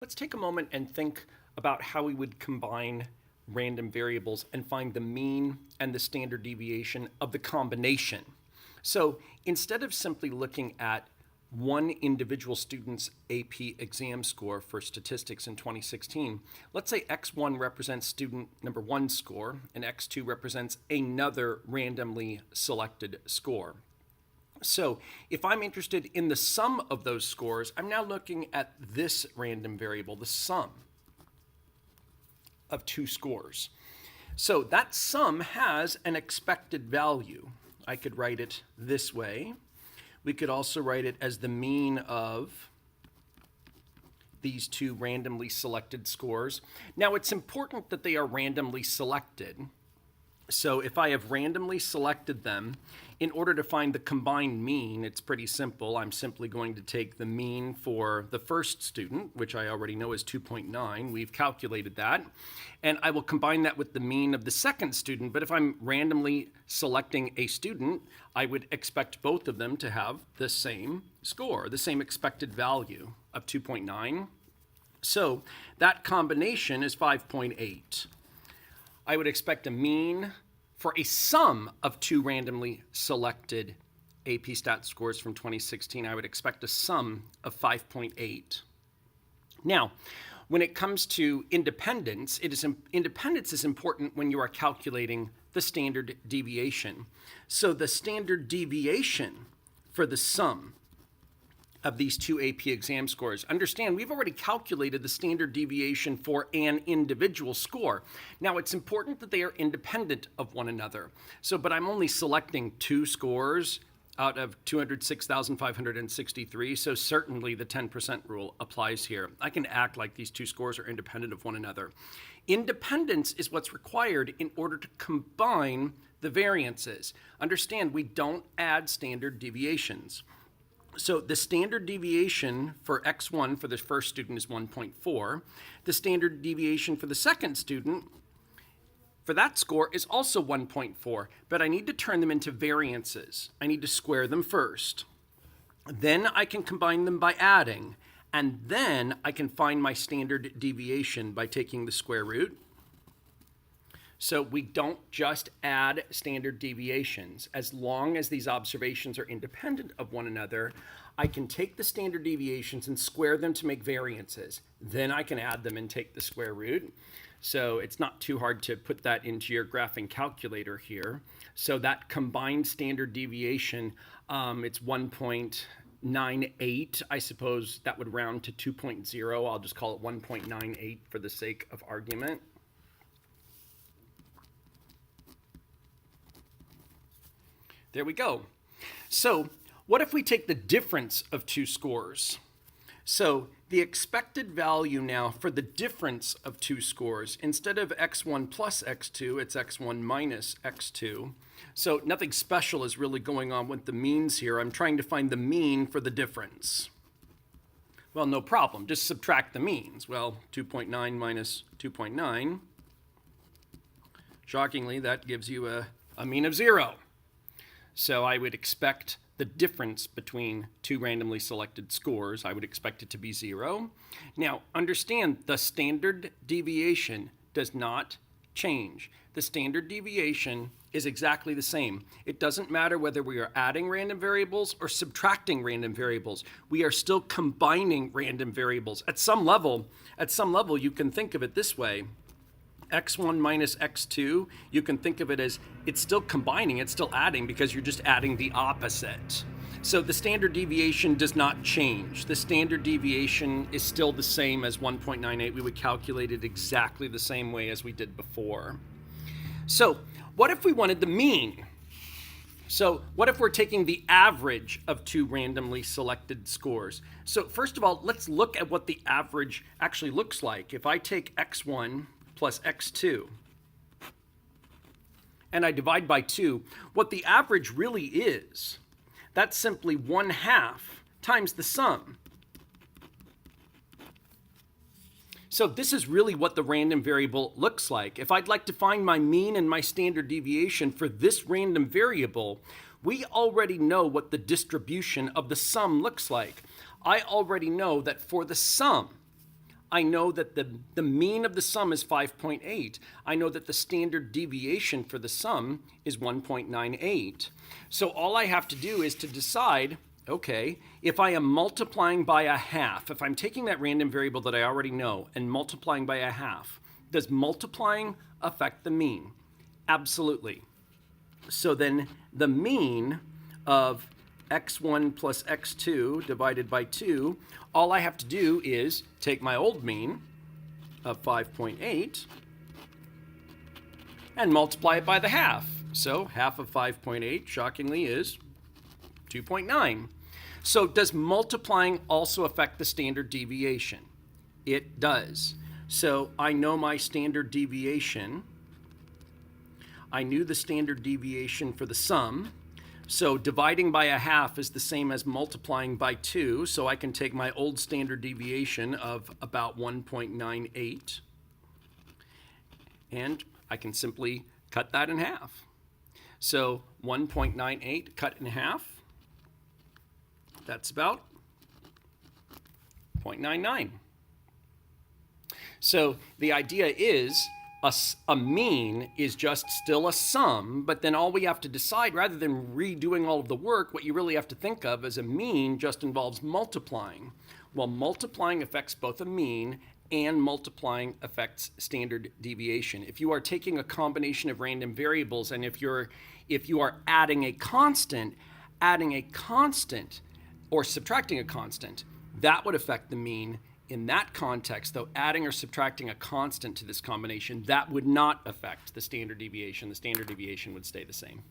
Let's take a moment and think about how we would combine random variables and find the mean and the standard deviation of the combination. So instead of simply looking at one individual student's AP exam score for statistics in 2016, let's say X1 represents student number one's score and X2 represents another randomly selected score. So if I'm interested in the sum of those scores, I'm now looking at this random variable, the sum of two scores. So that sum has an expected value. I could write it this way. We could also write it as the mean of these two randomly selected scores. Now it's important that they are randomly selected. So if I have randomly selected them, in order to find the combined mean, it's pretty simple. I'm simply going to take the mean for the first student, which I already know is 2.9. We've calculated that. And I will combine that with the mean of the second student. But if I'm randomly selecting a student, I would expect both of them to have the same score, the same expected value of 2.9. So that combination is 5.8. I would expect a mean for a sum of two randomly selected AP Stat scores from 2016. I would expect a sum of 5.8. Now, when it comes to independence, independence is important when you are calculating the standard deviation. So the standard deviation for the sum of these two AP exam scores. Understand, we've already calculated the standard deviation for an individual score. Now, it's important that they are independent of one another. So, but I'm only selecting two scores out of 206,563, so certainly the 10% rule applies here. I can act like these two scores are independent of one another. Independence is what's required in order to combine the variances. Understand, we don't add standard deviations. So the standard deviation for X1 for the first student is 1.4. The standard deviation for the second student for that score is also 1.4, but I need to turn them into variances. I need to square them first. Then I can combine them by adding, and then I can find my standard deviation by taking the square root. So we don't just add standard deviations. As long as these observations are independent of one another, I can take the standard deviations and square them to make variances. Then I can add them and take the square root. So it's not too hard to put that into your graphing calculator here. So that combined standard deviation, it's 1.98. I suppose that would round to 2.0. I'll just call it 1.98 for the sake of argument. There we go. So what if we take the difference of two scores? So the expected value now for the difference of two scores, instead of X1 plus X2, it's X1 minus X2. So nothing special is really going on with the means here. I'm trying to find the mean for the difference. Well, no problem. Just subtract the means. Well, 2.9 minus 2.9. Shockingly, that gives you a mean of 0. So I would expect the difference between two randomly selected scores, I would expect it to be 0. Now, understand the standard deviation does not change. The standard deviation is exactly the same. It doesn't matter whether we are adding random variables or subtracting random variables. We are still combining random variables. At some level, you can think of it this way. X1 minus X2, you can think of it as it's still combining, it's still adding because you're just adding the opposite. So the standard deviation does not change. The standard deviation is still the same as 1.98. We would calculate it exactly the same way as we did before. So what if we wanted the mean? So what if we're taking the average of two randomly selected scores? So first of all, let's look at what the average actually looks like. If I take X1 plus X2, and I divide by 2, what the average really is, that's simply 1/2 times the sum. So this is really what the random variable looks like. If I'd like to find my mean and my standard deviation for this random variable, we already know what the distribution of the sum looks like. I already know that for the sum, I know that the mean of the sum is 5.8. I know that the standard deviation for the sum is 1.98. So all I have to do is to decide, okay, if I am multiplying by a half, if I'm taking that random variable that I already know and multiplying by a half, does multiplying affect the mean? Absolutely. So then the mean of x1 plus x2 divided by 2, all I have to do is take my old mean of 5.8 and multiply it by the half. So half of 5.8, shockingly, is 2.9. So does multiplying also affect the standard deviation? It does. So I know my standard deviation. I knew the standard deviation for the sum. So dividing by a half is the same as multiplying by 2. So I can take my old standard deviation of about 1.98 and I can simply cut that in half. So 1.98 cut in half, that's about 0.99. So the idea is a mean is just still a sum, but then all we have to decide, rather than redoing all of the work, what you really have to think of as a mean just involves multiplying. Well, multiplying affects both a mean and multiplying affects standard deviation. If you are taking a combination of random variables and if you are adding a constant or subtracting a constant, that would affect the mean. In that context, though, adding or subtracting a constant to this combination, that would not affect the standard deviation. The standard deviation would stay the same.